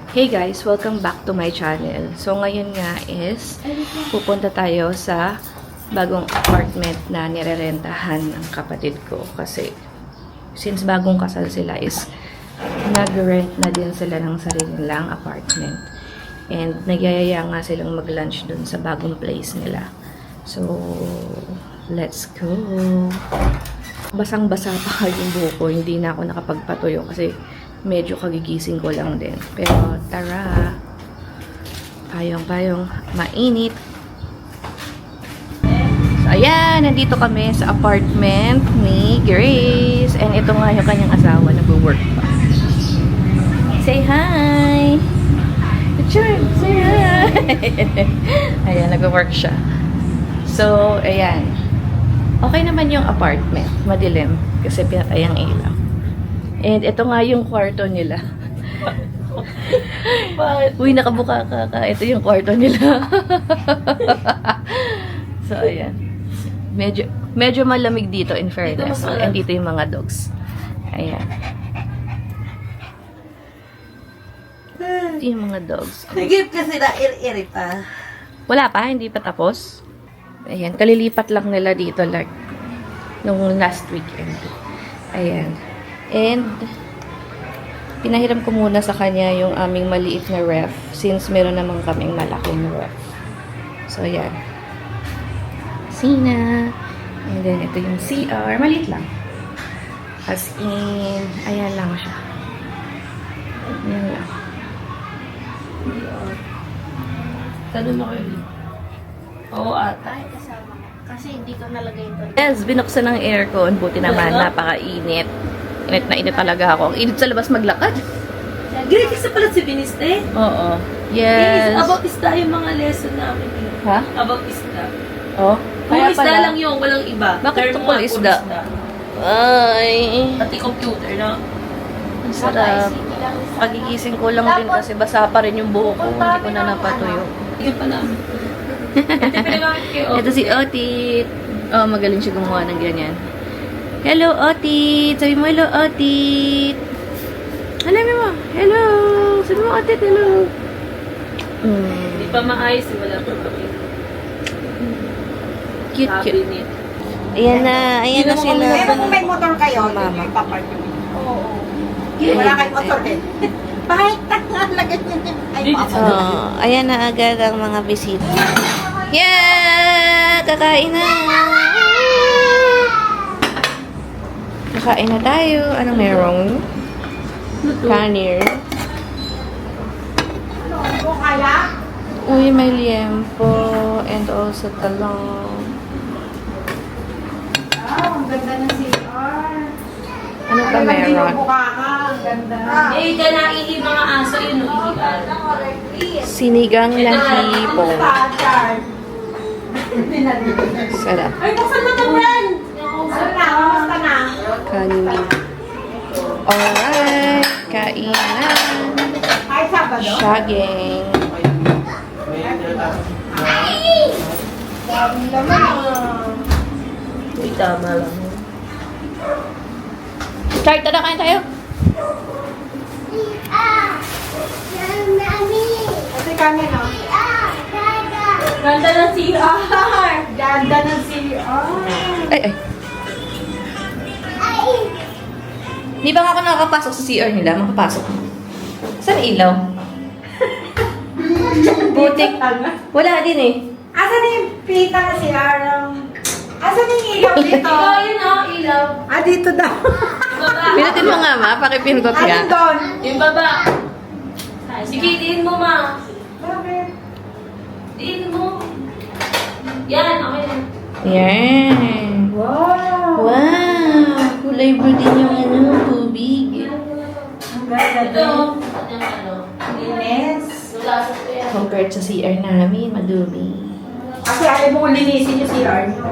Hey guys, welcome back to my channel. So ngayon nga is pupunta tayo sa bagong apartment na nirerentahan ng kapatid ko kasi since bagong kasal sila is nag-rent na din sila ng sarili nilang apartment. And nagyayaya nga silang mag-lunch dun sa bagong place nila. So, let's go. Basang-basa pa yung buhok ko. Hindi na ako nakapagpatuyo kasi medyo kagigising ko lang din. Pero, tara. Payong-payong. Mainit. So, ayan. Nandito kami sa apartment ni Grace. And ito nga yung kanyang asawa. Nag-work pa. Say hi! Sure, say hi! Ayan, nag-work siya. So, ayan. Okay naman yung apartment. Madilim. Kasi pinatay ang ilaw. And ito nga yung kwarto nila. Uy, nakabuka ka. Ito yung kwarto nila. So, ayan. Medyo malamig dito in fairness. And dito yung mga dogs. Ayan. Ito yung mga dogs. Nagip kasi na iri-iri pa. Wala pa, hindi pa tapos. Ayan, kalilipat lang nila dito like nung last weekend. Ayan. And pinahiram ko muna sa kanya yung aming maliit na ref since meron naman kaming malaking ref. So, ayan. Sina. And then, ito yung CR. Maliit lang. As in, ayan lang siya. Ayan lang. Tanong ako yun. Oo, ata. Ay, kasama ko. Kasi hindi ko nalagay ito. Yes, binuksan ng aircon. Buti naman, napakainit. Init na init talaga ako. Init sa labas maglakad. Grade kasi pala si Biniste. Oo. Yes. Yes. About isda yung mga lesson namin. Ha? About isda. Oh? Kung isda lang yung walang iba. Bakit Term tungkol nga, puro isda? Ay. Pati computer, no? Ang sarap. Pagigising ko lang din kasi basa pa rin yung buhok ko. Hindi ko na napatuyo. Tingin pa namin. Ito pinagamit kayo. Ito si Otit. Oh, magaling siya gumawa ng ganyan. Hello, Otit! Sabi mo, hello, Otit! Alam mo, hello! Sabi mo, Otit, hello! Hindi pa maayos. Wala pa kami. Cute, cute. Cabinet. Ayan na sila. Pero kung may motor kayo, Mama. ipapark nyo. Oo. Wala kayong motor din. Bakit lagay nyo din? Ay, papa. Oh, ayan na agad ang mga bisita. Yeah! Kakain na! Kakain na tayo. Anong meron? Kanin. Kung kaya, Uy, may liempo. And also talong. ang ganda ng CR. Ano pa meron? Mukha ka, ang ganda. Eh, ganaihi mga aso yun. Ihigal. Sinigang na hipo. Sarap. Ay, buksan mo ito, friend! Ano na, kamusta na? Kanin. Alright. Kainan. Ay, Sabado? Shaging. Dami naman ah. Uy, tama lang. Start na kain tayo. Kasi kami, no? Ganda ng CR! Ganda ng CR. Ay, ay. Di ba nga ako nakakapasok sa CR nila? Makapasok. Saan ilaw? Butik. Wala din eh. Asan na yung pita na CR? Asan na yung ilaw dito? Ikaw yun, oh, ilaw. Ah, dito daw. Baba. Pinutin mo nga ma, pakipindot Alin nga. doon? Yung baba. Sige, diin mo, ma. Bakit? Diin mo. Yan, okay na. Yan. Wow! Wow! Kulay blue din yung ano, tubig. Ang ganda Ito, doon. kanyang ano. Linis. Nulasot ko yan. Compared sa CR namin, madumi. Kasi ayaw mo linisin yung CR nyo.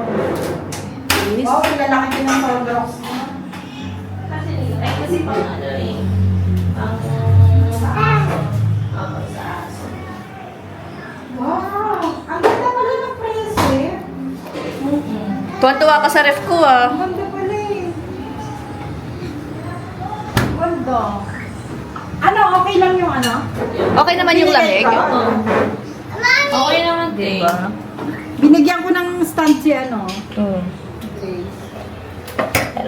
Yes. Wow, ang lalaki din ng Clorox. Kasi pang ano eh. Pang sa aso. Oo, sa aso. Wow! Ang ganda pala ng present. Tuwan-tuwa ka sa ref ko ah. Ang ganda pala eh. Ganda. Ano Ano, okay lang yung ano? Okay naman yung lamig. Binigay ko. Oo. Okay naman din. Diba? Binigyan ko ng stand si ano. Mm.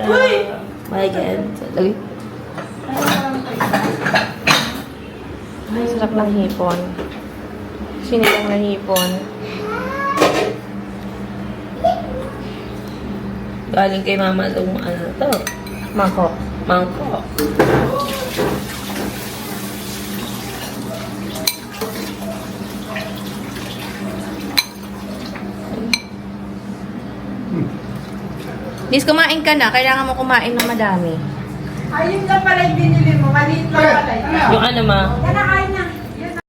Uy! My God. Lagi. Ay, sarap ng hipon. Sinigang na hipon. Galing kay mama itong ano to. Mangkok. Mangkok. Nis, kumain ka na. Kailangan mo kumain ng madami. Ayun lang pala yung binili mo. Maliit lang pala yun. Yung ano ma? Yan na, kain na. Yan na.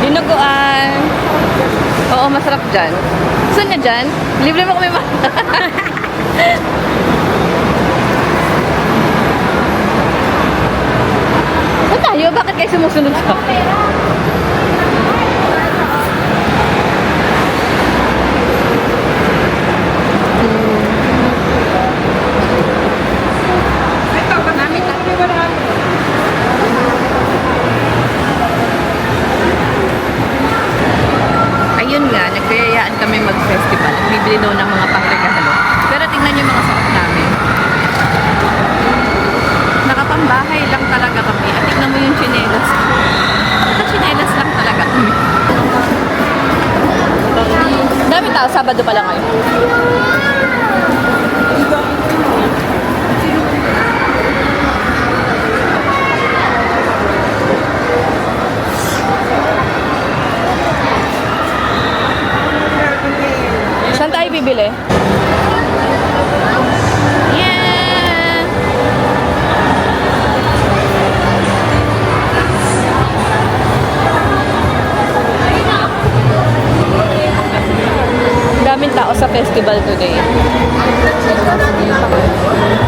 Dinuguan. Oo, masarap dyan. Gusto niya dyan? Libre mo kami ma... Saan tayo? Bakit kayo sumusunod sa... Ito, namin na kami wala. Ayun nga, nagkayayaan kami mag-festival. Nagbibili daw ng mga pangregalo. Pero tingnan niyo yung mga suot namin. Nakapambahay lang talaga kami. At tingnan mo yung tsinelas. Naka-tsinelas lang talaga kami. Dami tao, Sabado pa lang ngayon. Saan tayo bibili? Yeah! Daming tao sa festival today.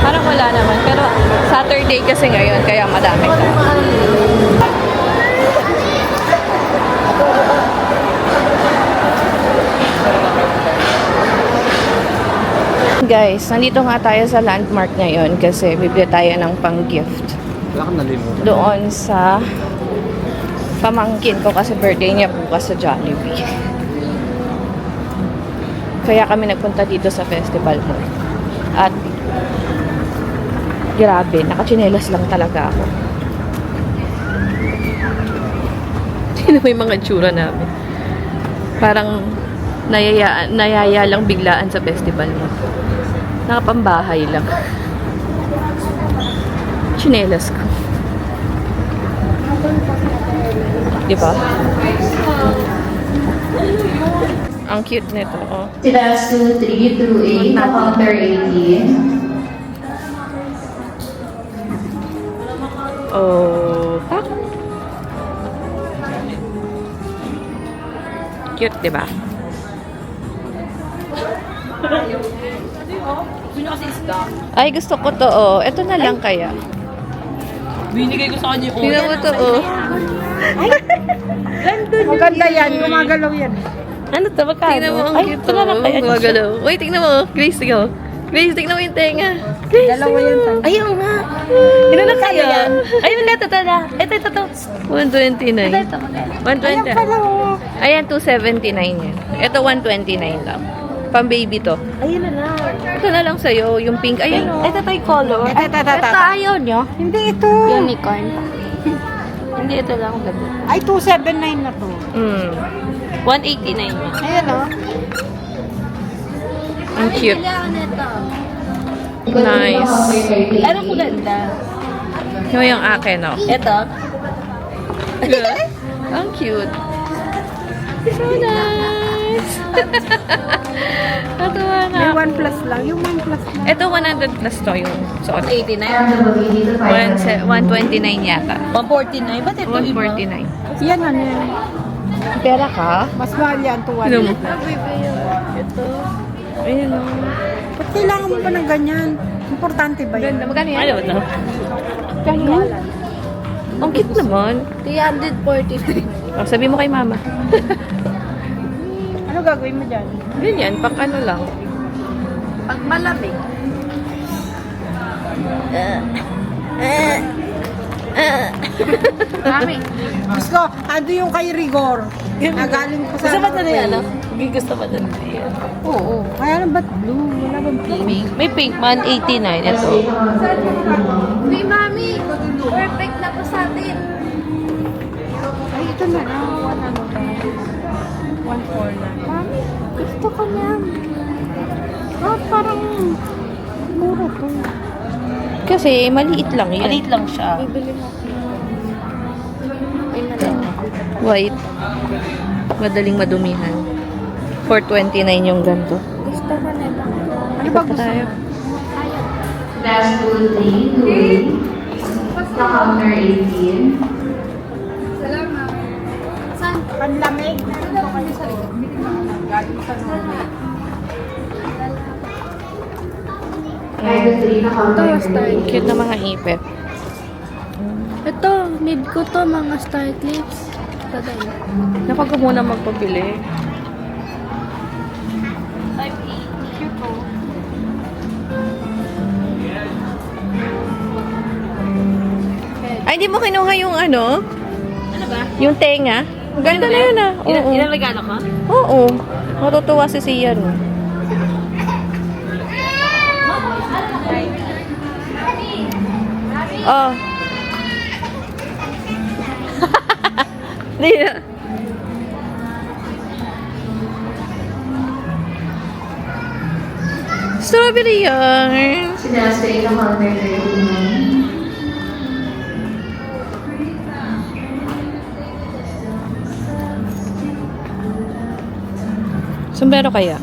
Parang wala naman. Pero Saturday kasi ngayon, kaya madami tao. Guys, nandito nga tayo sa landmark ngayon kasi bibili tayo ng pang-gift. Doon sa pamangkin ko kasi birthday niya bukas sa Jollibee. Kaya kami nagpunta dito sa festival mo. At grabe, nakachinelas lang talaga ako. Sino may mga tsura namin? Parang nayaya lang biglaan sa festival mo. Nakapambahay lang. Chinelas ko. Diba? Ang cute nito, oh. Class 2, 3 through 8, counter 18. Oh, pak. Cute, diba? Ay, gusto ko to, oh. Ito na lang kaya. Binigay ko sa kanya yung Tingnan mo to, oh. Maganda yan, gumagalaw yan. Ano to? Magkano? Tingnan mo, ang Ay, cute, ito na lang oh. kaya. Gumagalaw. Wait, tingnan mo. Grace, tingnan mo. Grace, tingnan mo yung tenga. Grace, Dalawa yan. Ayaw nga. Ito na kaya. Ayun na, ito na. Ito. 129. Ito. 120. Ayan, 279 yan. Ito, 129 lang. Pang baby to. Ayun na lang. Ito na lang sa'yo, yung pink. Ayun, oh. Ito yung color. Ito. ayaw nyo. Hindi ito. Unicorn. Hindi, ito lang. Ganda. Ay, 279 na to. Mm. 189 nga. Ayan o. Ang cute. Kailangan nito. Nice. Anong maganda? Yung akin, oh. Ito. Ang cute. So nice. Natuwa na May ako. 1 plus lang. Yung 1 plus lang. Ito 100 plus to yung suot. 89? From the booking dito 500. 129 yata. 149? Ba't ito iba? 149. Yan ano yan. Pera ka? Mas mahal yan to 1. Ano mo? Ito. Ayun o. Ba't kailangan mo pa ng ganyan? Importante ba yan? Ganda. Magkano yan? Ano ba ito? Kano? Ang cute naman. 349. Oh, sabi mo kay mama. Ano gagawin mo dyan? Ganyan, pang ano lang. Pag malamig. Mami, Diyos ko, ando yung kay Rigor. Nagaling ko sa... Gusto ba ito na yan? Hindi gusto ba ito na yan? Oo. Kaya lang ba't blue? Wala bang pink? Pink. May pink man, 89. Ito. uy mami, perfect na to sa atin. Ay, ito na lang. 1 ano ba? 1.4 na. Mami, gusto ko yan. Ah, parang mura to. Kasi maliit lang yan. Maliit lang siya. Bibili mo. White. Madaling madumihan. 429 yung ganito. Gusto ko na ito. Ano ba gusto Tayo. mo? Last food lane, 2 lane. Sa counter 18. Saan? Panlamig. Ito kasi sa likod. Bili mo na. Galing sa Norway. Item 3 na counter Ito, style. 38. Cute na mga ipet. Ito, need ko to mga star clips. Taday. Napag ko muna magpabili. Ay, di mo kinuha yung ano? Ano ba? Yung tenga? Ang ganda na yun ah. Oo. Ilang regalo ka? Oo. Matutuwa si Sian. Oh. Di na. Strawberry yarn. Si last 8 na counter 39. Sombrero kaya?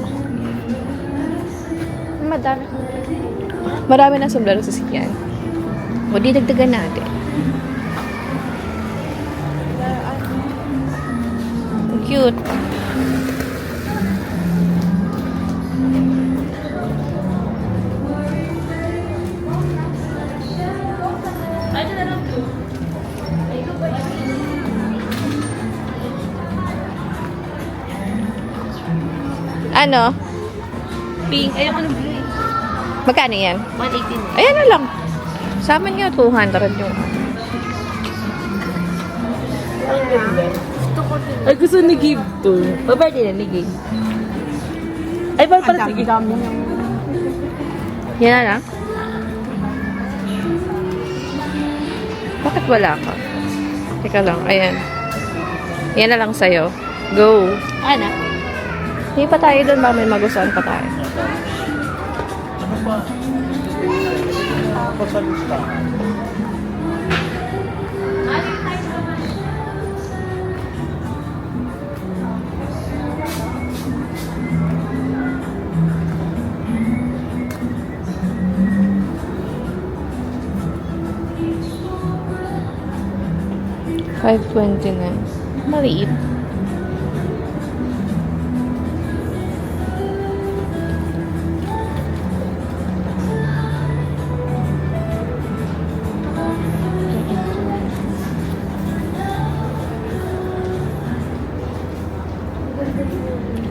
Madami. Marami na sombrero sa Sian. O di dagdagan natin. Ang cute. Ano na lang po? Ano? Pink. Ayoko ng blue eh. Magkano yan? 118. Ayan na lang. Sa amin nga, 200 yung... Gusto ko din. Ay, gusto ni Gabe to. Babarte na ni Gabe. Ay, para Ang sige. dami ng... Yan na lang? Bakit wala ka? Teka lang, ayan. Yan na lang sa'yo. Go. Ano? Hindi pa tayo doon, baka may magustuhan pa tayo. $5.29. Maliit.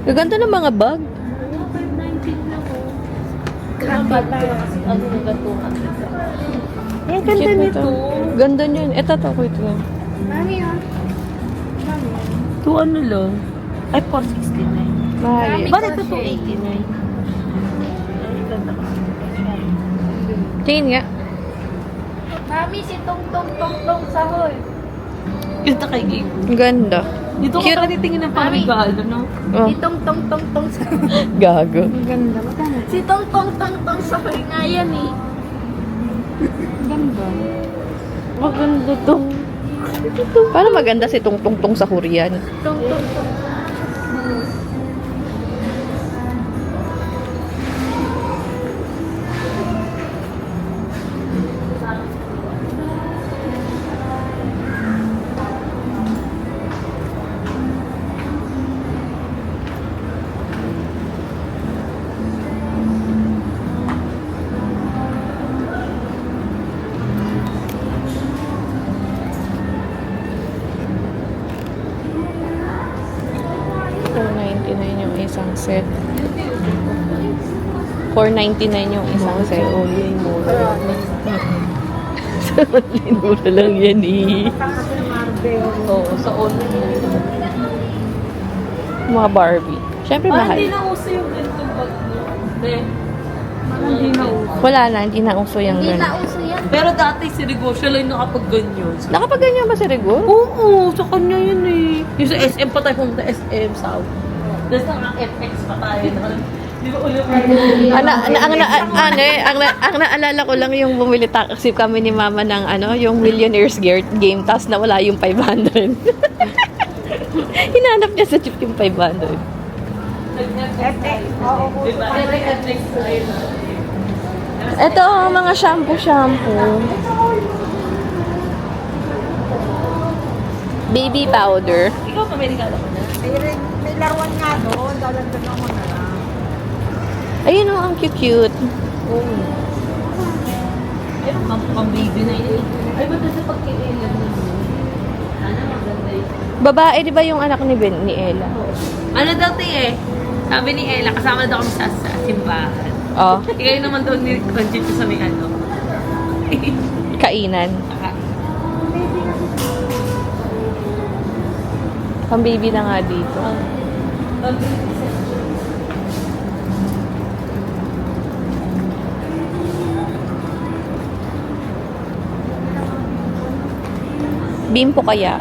Gaganda ng mga bag. 519 lang oh. Grabe na. Ano na ba 200? Ang ganda nito. Ganda niyan. Ito to, wait lang. Mami ah. 2 ano lang? Ay, 469. Mahal. Ba't ito 289? Tingin nga. Mami, si Tong Tong Tong Tong Sahol. Ito kay Gabe. Ang ganda. Dito ko Cute. pa titingin ng pamigalo, no? Oh, Si Tong Tong Tong Tong Sahol. gago. Ang ganda. Magkano? Si Tong Tong Tong Tong Sahol nga yan eh. Ganda. Maganda to. Paano maganda si Tung Tung Tung sa Korean? Tong Tong Tong. set. 499 yung isang set. Oo, yun yung mura. Sa only, mura lang yan eh. Oo, sa only. Mga Barbie. Siyempre mahal. Hindi na uso yung ganitong bag mo. Hindi na uso. Wala na, hindi na uso yung Hindi ganun. na uso yan. Pero dati si Rigor, siya lang nakapag-ganyan. Nakapagganyan ba si Rigor? Oo, sa kanya yun eh. Yung sa SM pa tayo, pumunta SM South. Tapos naka-FX pa tayo. Di ba ulit Ang naalala ko lang yung bumili taxi kami ni Mama ng yung Millionaires Game, tapos nawala yung 500. Hinanap niya sa jeep yung 500. FX. Oo, diba? FX tayo. Ito, mga shampoo. Baby powder. Ikaw pa may regalo ko na. May laruan nga doon. Dalan-dalan mo na lang. Ayun ang cute. Oo. Ayun, pang-baby na yun. Ay, ba't sa pagkailan mo? Sana maganda yun. Babae, di ba yung anak ni Ella? Ano dati eh? Sabi ni Ella, kasama daw kami sa simbahan. Oh, Ikaw naman daw ni Conchita sa may ano. kainan. Pang baby na nga dito. Bimpo kaya?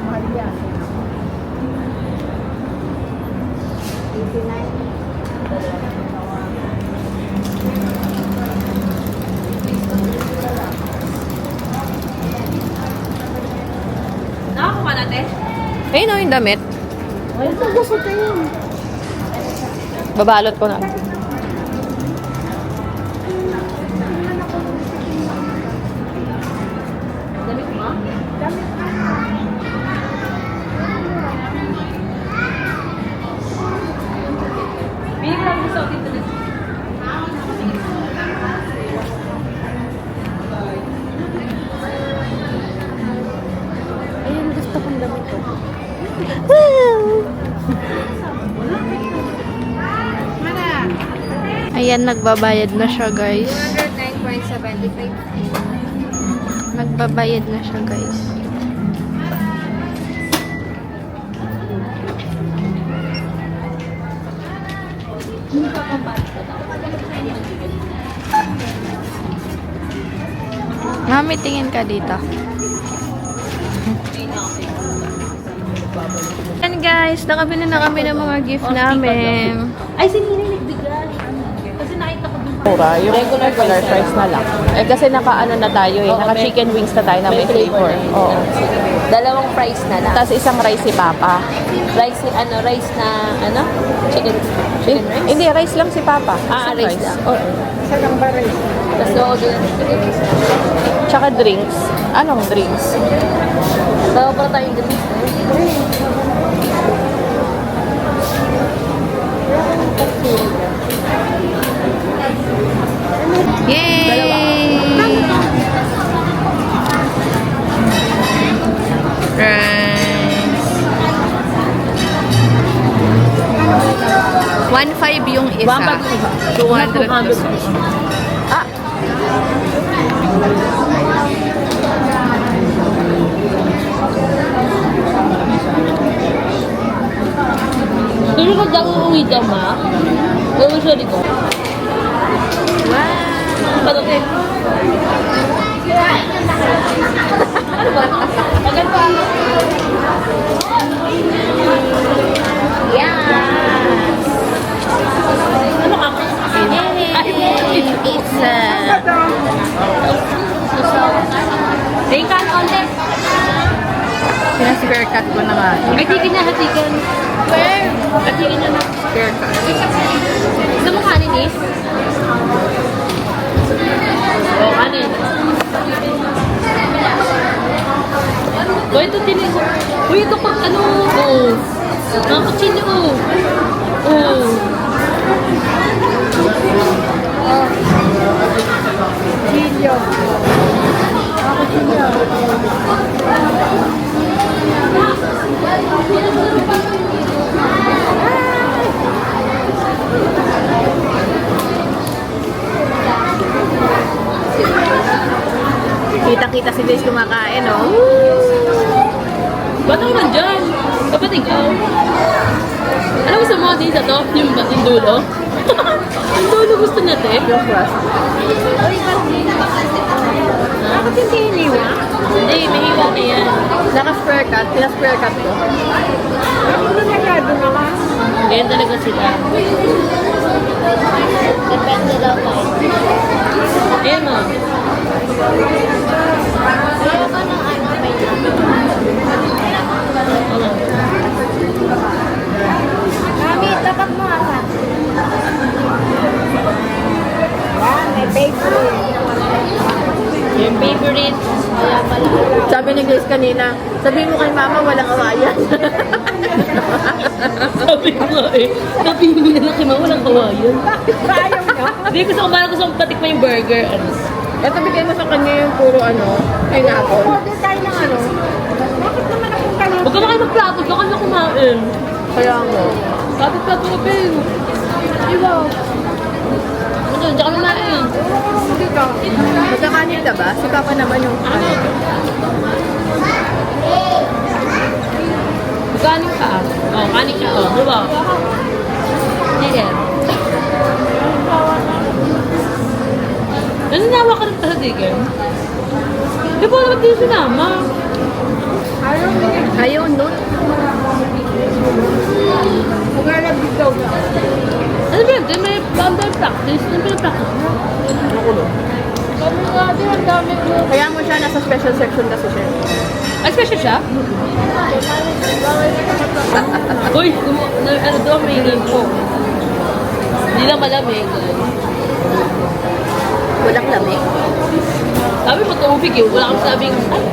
Mahal yan. 89. Nakakuha natin? Ayun o, yung damit. Ito gusto ko yun. Babalot ko na. Damit mo? Bili ko lang gusto dito na. Ayun, gusto kong damit ko. Ayan, nagbabayad na siya, guys. 209.75. Nagbabayad na siya, guys. Mami, tingin ka dito. And guys, nakabili na kami ng mga gift namin. Ay, si Nini nagbigay. Kasi nakita ko dun. Pura, yung regular fries na lang. Eh kasi naka-ano na tayo eh, Oo, naka-chicken wings na tayo na may flavor. Oo. Dalawang fries na lang. Tapos isang rice si Papa. Rice na, chicken rice? Hindi, rice lang si Papa. Ah, Isang rice lang. Oo. Isa lang ba rin? Tapos order ng chicken rice. Tsaka drinks. Anong drinks? Bawa pa tayong drinks. Yay! Rice. 1.5 yung isa. 200 pesos. Ah! Pero kung daw uuwi ka ma, gawin siya dito. Wow! Paano kayo? Ano ba? Maganda. Yes! Ano ka? Pizza! Tingkan konti. Pina-spare cut ko na nga. Ay, tigin na, hatigan. Where? Hatigan na na. Spare cut. Gusto mo kanin is? Oo, kanin. Uy, ito tinin ko. Uy, ito pag ano. Oo. Mga kutsino. Oo. Video. Ako siya. nakita si Jace kumakain, oh. Ba't ako nandyan? Dapat ikaw. Alam mo sa mga din sa to? Yung dulo? Yung dulo gusto niya, te. Yung crust. Bakit hindi iniwa? Hindi, may hiwa na yan. Naka-square cut. Pina-square cut ko. Ano nagyado naman? Ganyan talaga sila. Depende daw tayo. Ayan mo. Kaya ka ng ano, may Ano? Mami, tapat mo asa. Yan, may bakery. Yung favorite. Kaya pala. Sabi ni Grace kanina, sabihin mo kay mama walang awayan. Sabi ko nga eh. Sabihin mo na lang kay mama, walang kawayan. Ba ayaw niya? Hindi, gusto ko patikman yung burger. Ano? Eto, bigay mo sa kanya yung puro pineapple. Order tayo ng ano? Bakit naman akong ganun? Huwag ka na kayo magplato, huwag ka na kumain. Kaya mo. Bakit plato ka, Ben? Iba. Ano, diyan ka kumain. Dito. Magkakanin ka ba? Si Papa naman yung Kanin ka. Oh, kanin ka. Oh, diba? Sige. Nananawa ka rin pa sa digem? Di ba naman din sinama? Ayaw nun. Maghanap dito. Ano ba yun? May boundary practice. Ano ba yung practice mo? Kami nga din, ang dami ko. Kaya mo siya, nasa special section kasi siya. Ay, special siya? Uy, ano doon may info. Hindi lang malamig. Walang lamig. Sabi mo tubig eh. Wala kang sabing, ay,